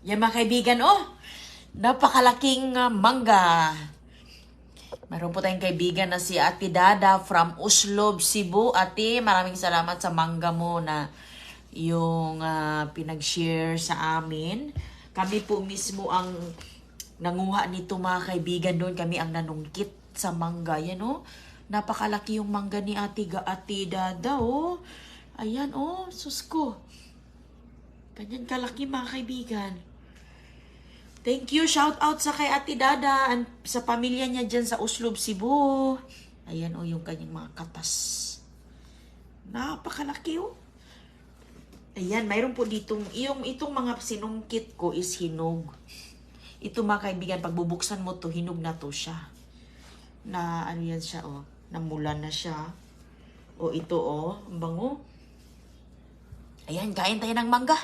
Yan mga kaibigan, napakalaking mangga. Mayroon po tayong kaibigan na si Ate Dada from Uslob, Cebu. Ate, maraming salamat sa mangga mo na yung pinag-share sa amin. Kami po mismo ang nanguha nito mga kaibigan doon. Kami ang nanungkit sa mangga. Yan napakalaki yung mangga ni Ate Dada Ayan sus ko. Ganyan kalaki mga kaibigan. Thank you, shout out sa kay Ate Dada and sa pamilya niya dyan sa Uslob, Cebu. Ayan yung kanyang mga katas. Napakalaki Ayan, mayroon po ditong, itong mga sinungkit ko is hinog. Ito mga kaibigan, pag bubuksan mo to, hinog na to siya. Na ano yan siya namulan na siya. Ito ang bango. Ayan, kain tayo ng mangga.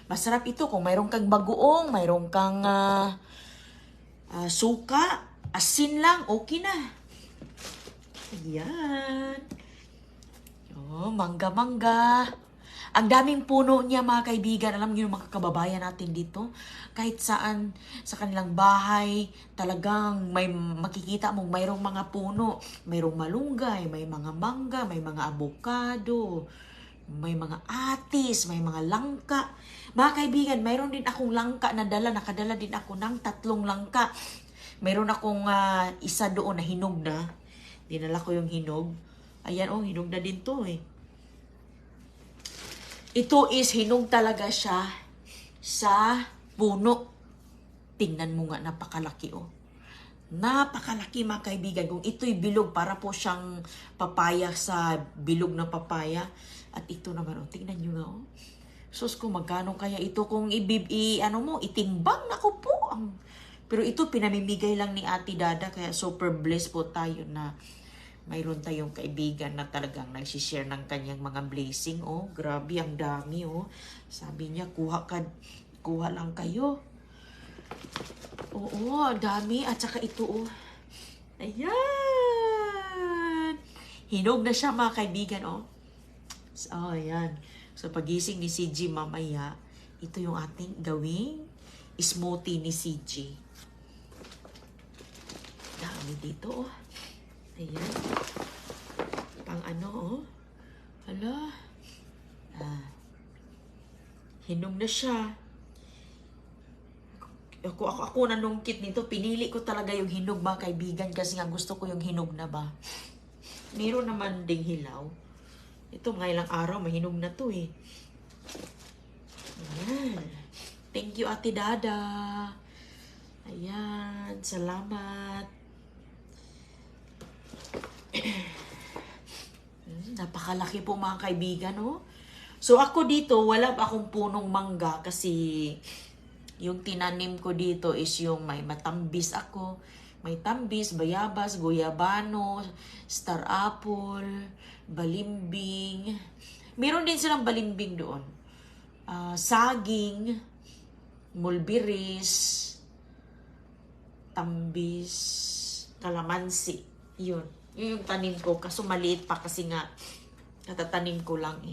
Masarap ito kung mayroon kang bagoong, mayroon kang suka, asin lang, okay na. Ayan. Mangga-mangga. Ang daming puno niya mga kaibigan. Alam niyo yung mga kababayan natin dito. Kahit saan sa kanilang bahay, talagang may makikita mong mayroong mga puno. Mayroong malunggay, may mga mangga, may mga avocado, may mga atis, may mga langka. Mga kaibigan, mayroon din akong langka na dala. Nakadala din ako ng 3 langka. Mayroon akong isa doon na hinog na. Dinala ko yung hinog. Ayan hinog na din to Ito is hinog talaga siya sa puno. Tingnan mo nga, napakalaki Napakalaki mga kaibigan. Kung ito'y bilog, para po siyang papaya sa bilog na papaya. At ito naman, tingnan nyo nga Sus ko, magkano kaya ito kung itimbang? Naku po. Pero ito, pinamimigay lang ni Ate Dada. Kaya super blessed po tayo na mayroon tayong kaibigan na talagang nagsishare ng kanyang mga blessing. Grabe, ang dami Sabi niya, kuha lang kayo. Dami. At saka ito Ayan. Hinog na siya mga kaibigan ayan. So pagising ni CG mamaya, ito yung ating gawing smoothie ni CG. Dami dito Ayan. Pang Hala. Hinog na siya. Ako nanungkit nito. Pinili ko talaga yung hinog mga kaibigan kasi nga gusto ko yung hinog na ba. Meron naman ding hilaw. Ito mga ilang araw, mahinog na to Ayan. Thank you Ate Dada. Ayan. Salamat. Napakalaki po mga kaibigan So ako dito, wala pa akong punong mangga kasi yung tinanim ko dito is yung may matambis ako. May tambis, bayabas, guyabano, star apple, balimbing. Meron din silang balimbing doon. Saging, mulberries, tambis, kalamansi. Yun yung tanim ko. Kaso maliit pa kasi nga natatanim ko lang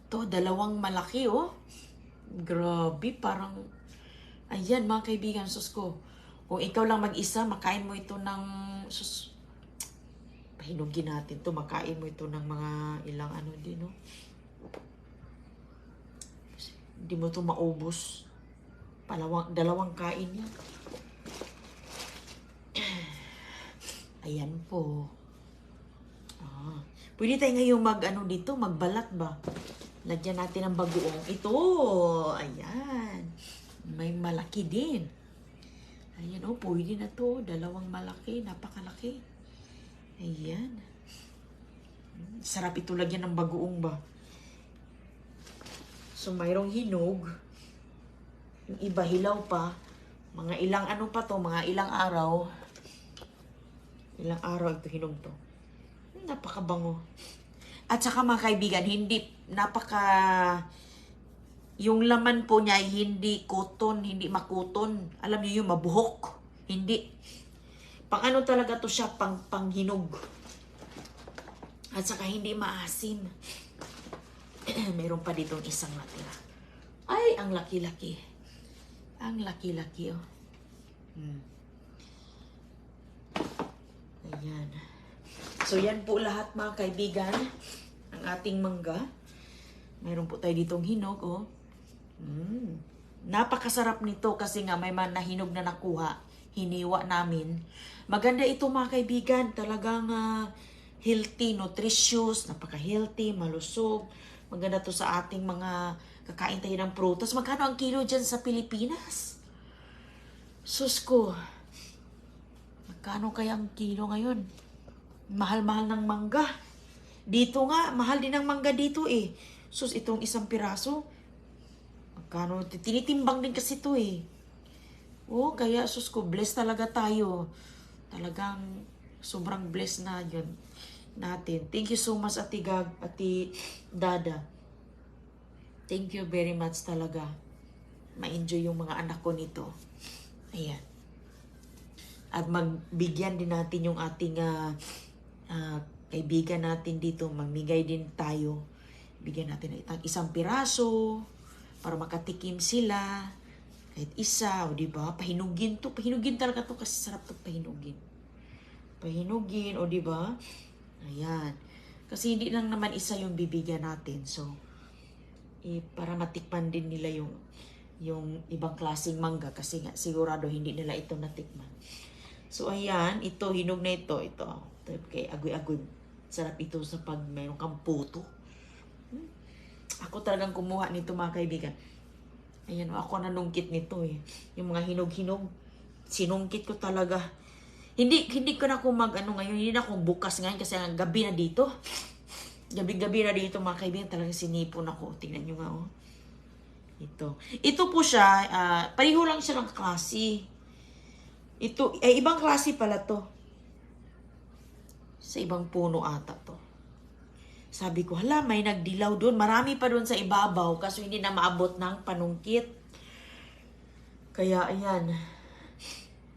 To, 2 malaki Grabe, parang ayan mga kaibigan, sus ko. Kung ikaw lang mag-isa, makain mo ito ng pahinugin natin to, makain mo ito ng mga ilang din Hindi mo to maubos. 2 kain yan. Ayan po. Pwede tayo ngayong magbalat ba? Lagyan natin ng bagoong. Ito. Ayan. May malaki din. Ayan pwede na to. 2 malaki. Napakalaki. Ayan. Sarap ito lagyan ng bagoong ba? So, mayroong hinog. Yung iba hilaw pa. Mga ilang pa to, mga ilang araw. Ilang araw ito hinog to. Napakabango. At saka mga kaibigan, yung laman po niya ay hindi cotton, hindi makuton. Alam niyo yung mabuhok. Hindi. Pang talaga to siya, panghinog. At saka hindi maasim. Mayroon pa ditong isang natira. Ay, Ay, ang laki-laki. Ang laki-laki, oh. Ayan. So, yan po lahat mga kaibigan. Ang ating mangga. Mayroon po tayo ditong hinog, oh. Napakasarap nito kasi nga may man na hinog na nakuha. Hiniwa namin. Maganda ito mga kaibigan. Talagang healthy, nutritious, napaka-healthy, malusog. Maganda to sa ating mga kakain tayo ng prutas. Magkano ang kilo dyan sa Pilipinas? Sus ko. Magkano kaya ang kilo ngayon? Mahal-mahal ng mangga. Dito nga, mahal din ang mangga dito eh. Sus, itong isang piraso. Magkano? Tinitimbang din kasi ito eh. Oh, kaya sus ko, blessed talaga tayo. Talagang sobrang blessed na yun natin. Thank you so much, Ate Gag, Ate Dada. Thank you very much talaga. Ma-enjoy yung mga anak ko nito. Ayan. At magbigyan din natin yung ating kaibigan natin dito. Mamigay din tayo. Bigyan natin ng isang piraso para makatikim sila. Kahit isa, o diba? Pahinugin to. Pahinugin talaga to kasi sarap to pahinugin. Pahinugin, o diba? Ayan. Kasi hindi lang naman isa yung bibigyan natin. So, para matikman din nila yung ibang klaseng mangga. Kasi nga, sigurado hindi nila ito natikman. So, ayan. Ito, hinog na ito. Ito kay agoy-agoy. Sarap ito sa pag mayroon kang puto. Ako talagang kumuha nito mga kaibigan. Ayan, ako nanungkit nito eh. Yung mga hinog-hinog, sinungkit ko talaga. Hindi ko na ngayon, hindi na ako bukas ngayon kasi ang gabi na dito. Gabi-gabi na dito mga kaibigan, talagang sinipon ako. Tingnan nyo nga oh. Ito po siya, pareho lang siya ng klase. Ito, ibang klase pala to. Sa ibang puno ata to. Sabi ko, hala, may nagdilaw doon. Marami pa doon sa ibabaw kasi hindi na maabot ng panungkit. Kaya, ayan.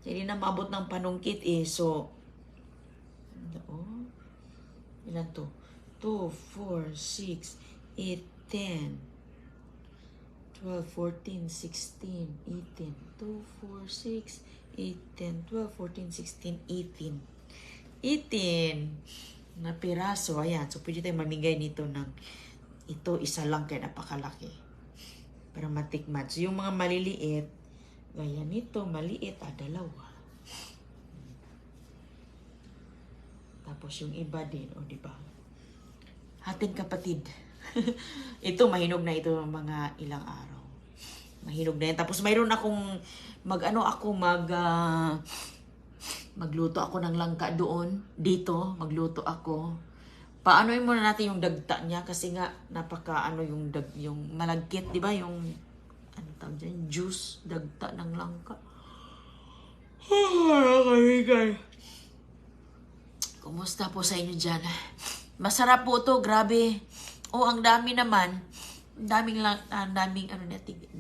Hindi na maabot ng panungkit eh. So, ilan to? 2, 4, 6, 8, 10, 12, 14, 16, 18. 2, 4, 6, 8, 10, 12, 14, 16, 18. 18 na piraso. Ayan. So, pwede tayo mamigay nito ng ito, isa lang kaya napakalaki. Para matikman. So, yung mga maliliit, gaya nito, maliit, dalawa. Tapos, yung iba din, o diba? Ating kapatid. Ito, mahinog na ito mga ilang araw. Mahinog na yan. Tapos, mayroon akong magluto ako ng langka doon. Dito, magluto ako. Paanoin muna natin yung dagta niya kasi nga yung malagkit, 'di ba? Yung tawag dyan, juice, dagta ng langka. Kumusta po sa inyo diyan? Masarap po 'to, grabe. Ang dami naman. Daming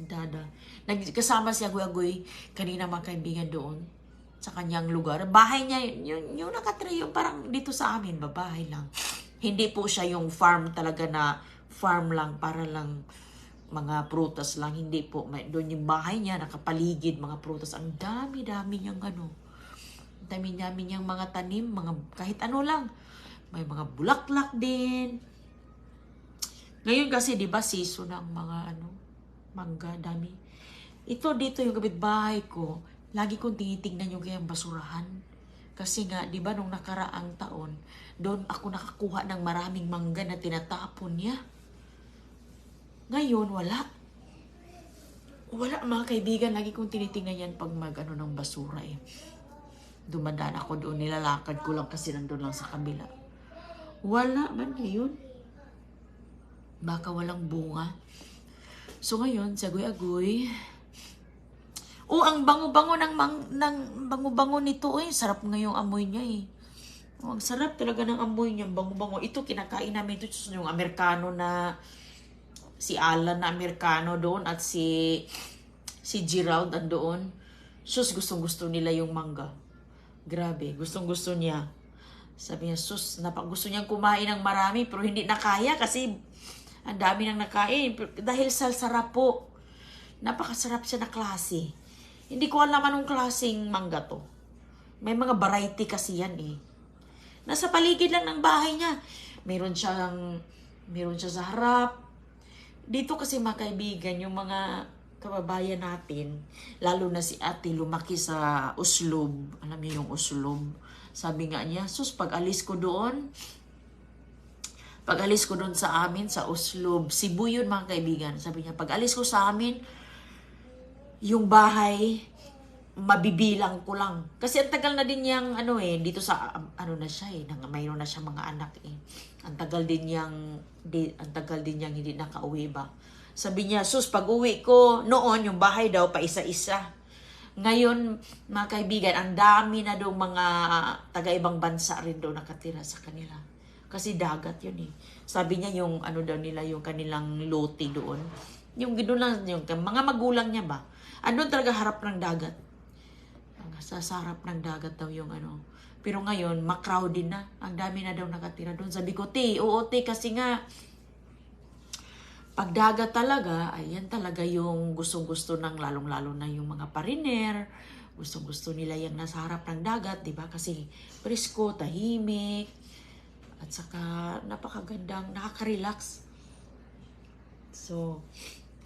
Dada. Nagkasama si Agoy-Agoy kanina mga kaibigan doon sa kanyang lugar. Bahay niya, yung nakatry, yung parang dito sa amin, babahay lang. Hindi po siya yung farm talaga na farm lang, para lang mga prutas lang. Hindi po. Doon yung bahay niya, nakapaligid, mga prutas. Ang dami-dami niyang dami-dami niyang mga tanim, kahit ano lang. May mga bulaklak din. Ngayon kasi, di ba, season ng mga mangga, dami. Ito dito yung kapitbahay ko. Lagi kong tinitingnan yung kayang basurahan. Kasi nga, di ba, nung nakaraang taon, doon ako nakakuha ng maraming mangga na tinatapon niya. Ngayon, wala. Wala, mga kaibigan. Lagi kong tinitingnan yan pag ng basura eh. Dumadaan ako doon, nilalakad ko lang kasi nandun lang sa kabila. Wala man ngayon. Baka walang bunga. So ngayon, sa Agoy-Agoy, ang bango-bango ng bango-bango nito eh. Sarap ngayong amoy niya eh. Ang sarap talaga ng amoy niya, bango-bango. Ito kinakain namin ito yung Amerikano na si Alan na Amerikano doon at si Gerald andoon. Sus, gustong-gusto nila yung mangga. Grabe, gustong-gusto niya. Sabi niya, sus, gusto niyang kumain ng marami pero hindi na kaya kasi ang dami nang nakain dahil sa sarap po. Napakasarap siya na klase. Hindi ko alam anong klaseng mangga to. May mga variety kasi yan eh. Nasa paligid lang ng bahay niya. Meron siya sa harap. Dito kasi mga kaibigan, yung mga kababayan natin, lalo na si ate, lumaki sa Uslob. Alam niyo yung Uslob. Sabi nga niya, sus, pag alis ko doon sa amin, sa Uslob, Cebu yun mga kaibigan. Sabi niya, pag alis ko sa amin, yung bahay, mabibilang ko lang. Kasi ang tagal na din niyang, dito sa, na siya mayroon na siya mga anak eh. Ang tagal din niyang hindi nakauwi ba. Sabi niya, sus, pag uwi ko, noon, yung bahay daw, pa isa-isa. Ngayon, mga kaibigan, ang dami na daw mga taga-ibang bansa rin daw nakatira sa kanila. Kasi dagat yun eh. Sabi niya yung daw nila, yung kanilang lote doon. Yung gano'n lang, yung mga magulang niya ba? Andun talaga harap ng dagat. Sa sarap ng dagat daw yung Pero ngayon, ma-crowded na. Ang dami na daw nakatira doon. Sabi ko, oo, kasi nga, pag dagat talaga, ayan talaga yung gustong-gusto ng lalong-lalo na yung mga pariner. Gustong-gusto nila yung nasa harap ng dagat, di ba? Kasi presko, tahimik, at saka napakagandang, nakaka-relax. So,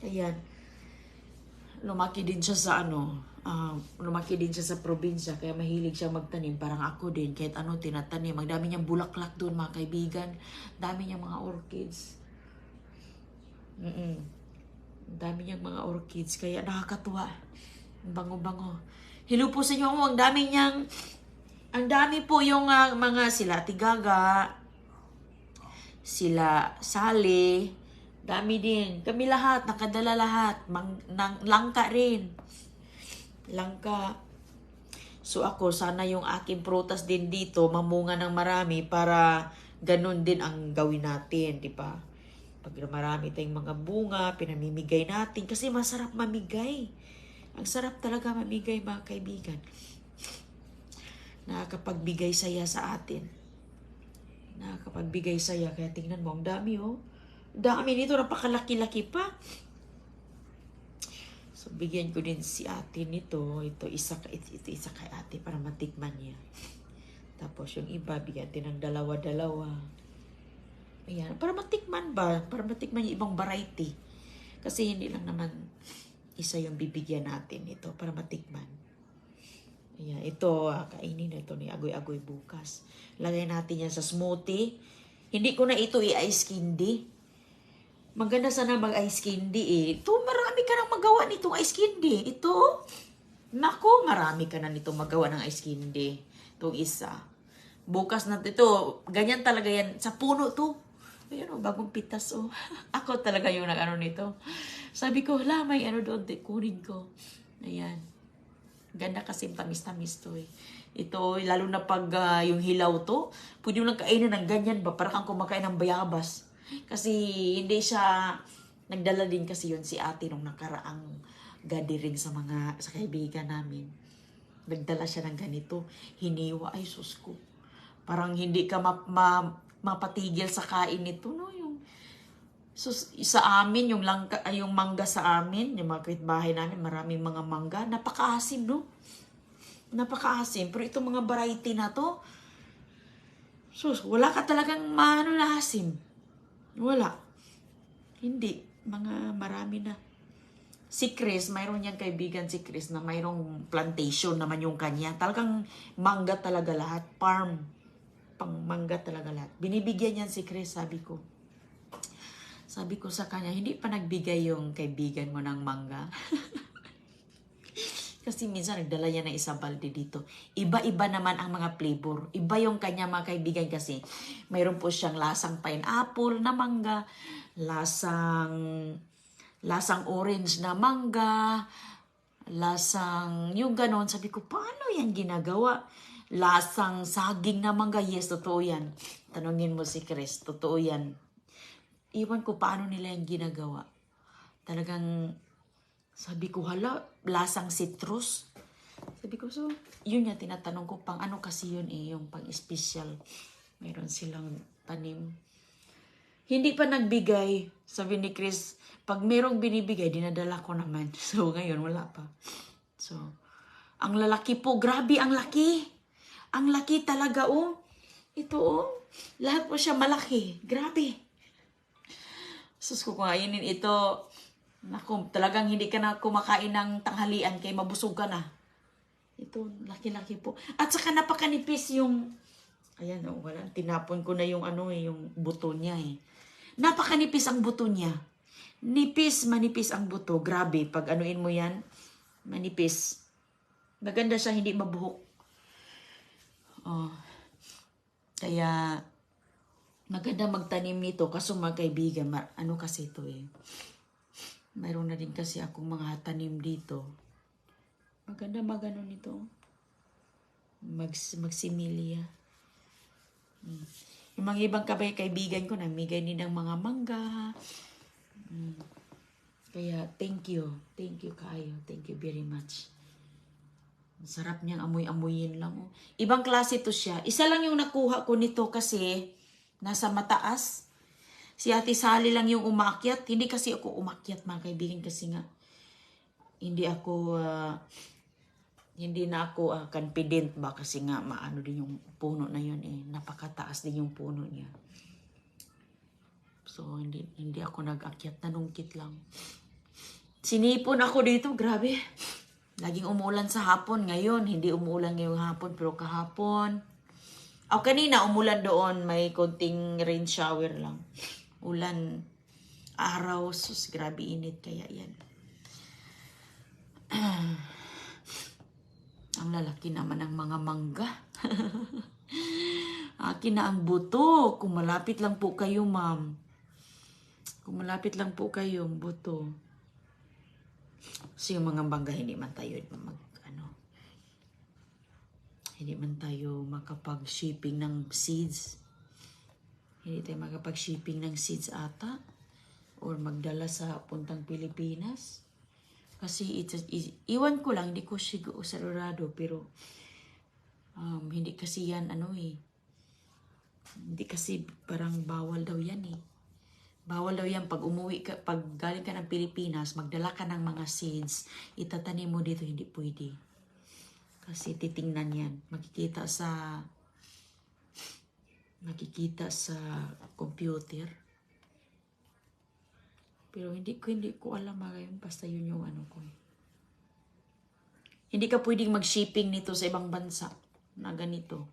ayan. Lumaki din siya sa sa probinsya, kaya mahilig siya magtanim. Parang ako din, kahit tinatanim. Ang dami niyang bulaklak doon, mga kaibigan. Dami niyang mga orchids. Dami niyang mga orchids, kaya nakakatuwa. Bango-bango. Hello po sa inyo. Ang dami po yung mga sila Tigaga, sila Sally, dami din. Kami lahat, nakadala lahat. Langka rin. Langka. So ako, sana yung aking prutas din dito, mamunga ng marami para ganun din ang gawin natin, di ba? Pag marami tayong mga bunga, pinamimigay natin. Kasi masarap mamigay. Ang sarap talaga mamigay, mga kaibigan. Nakakapagbigay saya sa atin. Nakakapagbigay saya. Kaya tingnan mo, ang dami oh. Dami nito, napakalaki-laki pa. So, bigyan ko din si ate nito. Ito isa kay ate para matikman niya. Tapos yung iba, bigyan din ng dalawa-dalawa. Ayan, para matikman ba? Para matikman yung ibang variety. Kasi hindi lang naman isa yung bibigyan natin ito para matikman. Ayan, ito, kainin na ito ni Agoy-Agoy bukas. Lagay natin yan sa smoothie. Hindi ko na ito i-ice candy. Maganda sana mag-ice candy eh. Ito, marami ka nang magawa nitong ice candy. Ito, nako, marami ka na nitong magawa ng ice candy. Itong isa. Bukas na ito, ganyan talaga yan. Sa puno to. Ayan o, bagong pitas o. Ako talaga yung nito. Sabi ko, may doon, kunin ko. Ayan. Ganda kasi tamis-tamis to eh. Ito, lalo na pag yung hilaw to, pwede mo lang kainin ng ganyan ba? Parang kang kumakain ng bayabas. Kasi hindi siya, nagdala din kasi yun si ate nung nakaraang gathering sa kaibigan namin. Nagdala siya ng ganito. Hiniwa, ay sus ko. Parang hindi ka mapatigil sa kain nito, no? Sa amin, yung mangga sa amin, yung mga kapitbahay namin, maraming mga mangga. Napakaasim, no? Napakaasim. Pero itong mga variety na to, wala ka talagang na asim. Wala. Hindi. Marami na. Si Chris, mayroon niyang kaibigan si Chris na mayroong plantation naman yung kanya. Talagang mangga talaga lahat. Farm. Pang mangga talaga lahat. Binibigyan niyan si Chris, sabi ko. Sabi ko sa kanya, hindi pa nagbigay yung kaibigan mo ng mangga. Kasi minsan nagdala niya ng isang balde dito. Iba-iba naman ang mga flavor. Iba yung kanya mga kaibigan kasi. Mayroon po siyang lasang pineapple na mangga, lasang orange na mangga, lasang yung ganon. Sabi ko, paano yan ginagawa? Lasang saging na mangga. Yes, totoo yan. Tanungin mo si Chris, totoo yan. Iwan ko paano nila yung ginagawa. Talagang sabi ko, lasang citrus. Sabi ko, yun yung tinatanong ko, ano kasi yun yung pang-special. Mayroon silang tanim. Hindi pa nagbigay. Sabi ni Chris, pag merong binibigay, dinadala ko naman. So, ngayon, wala pa. So, ang lalaki po, grabe ang laki. Ang laki talaga, oh. Ito, oh. Lahat po siya malaki. Grabe. Sus ko kainin ito. Naku, talagang hindi ka na kumakain ng tanghalian kay mabusog ka na. Ito, laki-laki po. At saka napakanipis yung, ayan, oh, wala. Tinapon ko na yung ano, yung buto niya eh. Napakanipis ang buto niya. Nipis, manipis ang buto. Grabe, pag anuin mo yan, manipis. Maganda siya, hindi mabuhok. Oh. Kaya, maganda magtanim nito. Kaso mga kaibigan, ano kasi ito eh. Mayroon na din kasi akong mga tanim dito. Maganda magano nito. Magsimilya. Yung mga ibang kaibigan ko, namigay din ng mga mangga. Kaya, thank you. Thank you kayo. Thank you very much. Sarap niyang amoy-amoyin lang. Oh. Ibang klase to siya. Isa lang yung nakuha ko nito kasi nasa mataas. Si Ate Sally lang yung umakyat. Hindi kasi ako umakyat mga kaibigan kasi nga hindi na ako confident ba kasi nga maano din yung puno na yun eh. Napakataas din yung puno niya. So hindi ako nag-akyat. Nanungkit lang. Sinipon ako dito. Grabe. Laging umulan sa hapon. Ngayon, hindi umulan ngayong hapon. Pero kahapon. Kanina umulan doon. May konting rain shower lang. Ulan. Araw. Sus, grabe init. Kaya yan. Ang lalaki naman ng mga mangga. Akin na ang buto. Kung malapit lang po kayo, ma'am. Kung malapit lang po kayo, buto. So yung mga mangga, hindi man tayo hindi man tayo makapag-shipping ng seeds. Hindi tayo makapag-shipping ng seeds ata. Or magdala sa puntang Pilipinas. Kasi iwan ko lang, hindi ko sigurado, pero hindi kasi yan, hindi kasi parang bawal daw yan eh. Bawal daw yan pag umuwi ka, pag galing ka ng Pilipinas, magdala ka ng mga seeds, itatanim mo dito, hindi pwede. Kasi titingnan yan, makikita sa computer. Pero hindi ko alam ngayon, basta yun yung ko. Hindi ka pwedeng mag-shipping nito sa ibang bansa na ganito.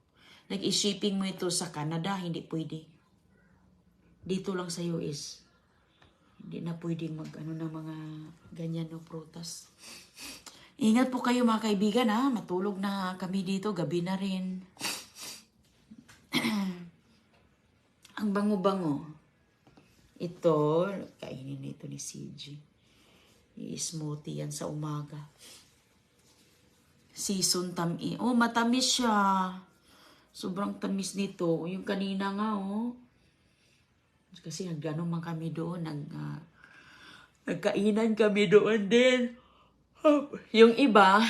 Nag-i-shipping mo ito sa Canada, hindi pwede. Dito lang sa US. Hindi na pwedeng ng mga ganyan no prutas. Ingat po kayo mga kaibigan ha. Matulog na kami dito, gabi na rin. Ang bango-bango. Ito, kainin nito ni CG. I-smoothie yan sa umaga. Season tamis. Oh, matamis siya. Sobrang tamis nito. Yung kanina nga, oh. Kasi nagano man kami doon. Nagkainan kami doon din. Yung iba,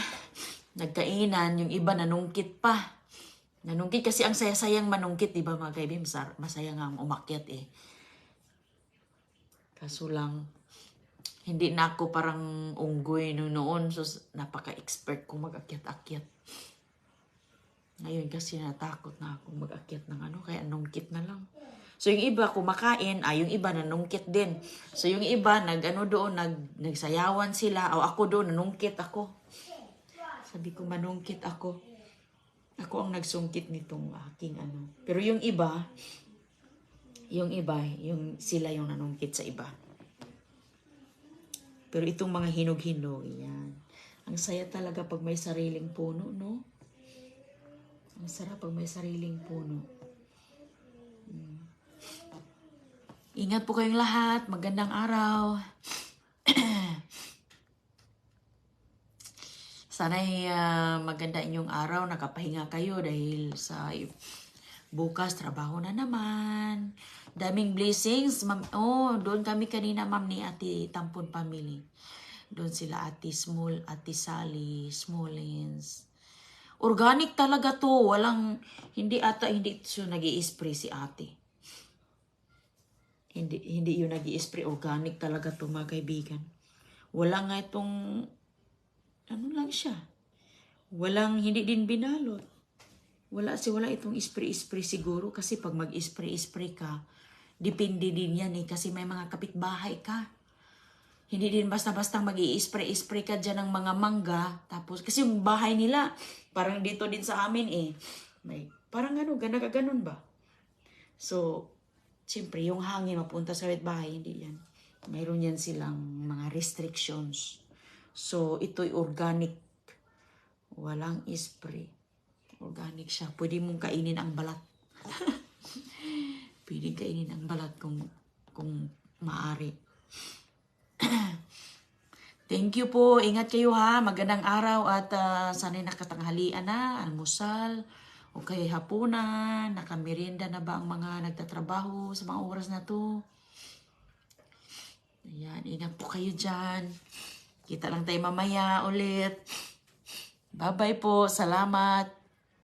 nagkainan. Yung iba, nanungkit pa. Nanungkit kasi ang saya-sayang manungkit, di ba mga kaibigan? Masaya nga ang umakyat eh. Kaso lang, hindi na ako parang unggoy noon. So, napaka-expert ko mag-akyat-akyat. Ngayon kasi natakot na ako mag-akyat ng kaya nungkit na lang. So, yung iba kumakain, yung iba nanungkit din. So, yung iba, nagsayawan sila. O ako doon, nanungkit ako. Sabi ko, manungkit ako. Ako ang nagsungkit nitong aking Pero yung iba, sila yung nanungkit sa iba. Pero itong mga hinog-hinog, yan. Ang saya talaga pag may sariling puno, no? Ang sarap pag may sariling puno. Ingat po kayong lahat. Magandang araw. Sana'y maganda inyong araw. Nakapahinga kayo dahil sa bukas, trabaho na naman. Daming blessings. Doon kami kanina, ma'am, ni Ate Tampon Family. Doon sila Ate Sally, Smolins. Organic talaga to. Hindi siya nag-i-spray si ate. Hindi yun nag-i-spray. Organic talaga to mga kaibigan. Wala nga itong, ano lang siya. Hindi din binalot. Wala itong spray-spray siguro kasi pag mag-spray-spray ka, depende din yan kasi may mga kapitbahay ka. Hindi din basta-basta mag-i-spray-spray ka dyan ng mga mangga. Tapos, kasi yung bahay nila, parang dito din sa amin parang ganun ba? So, siyempre, yung hangin mapunta sa bahay, hindi yan. Mayroon yan silang mga restrictions. So, ito'y organic. Walang spray. Organic siya. Pwede mong kainin ang balat. Pwede kainin ang balat kung maari. Thank you po. Ingat kayo ha. Magandang araw at sana'y nakatanghalian na, almusal, o kay hapunan, nakamerienda na ba ang mga nagtatrabaho sa mga oras na to? Ayan, ingat po kayo dyan. Kita lang tayo mamaya ulit. Bye-bye po. Salamat.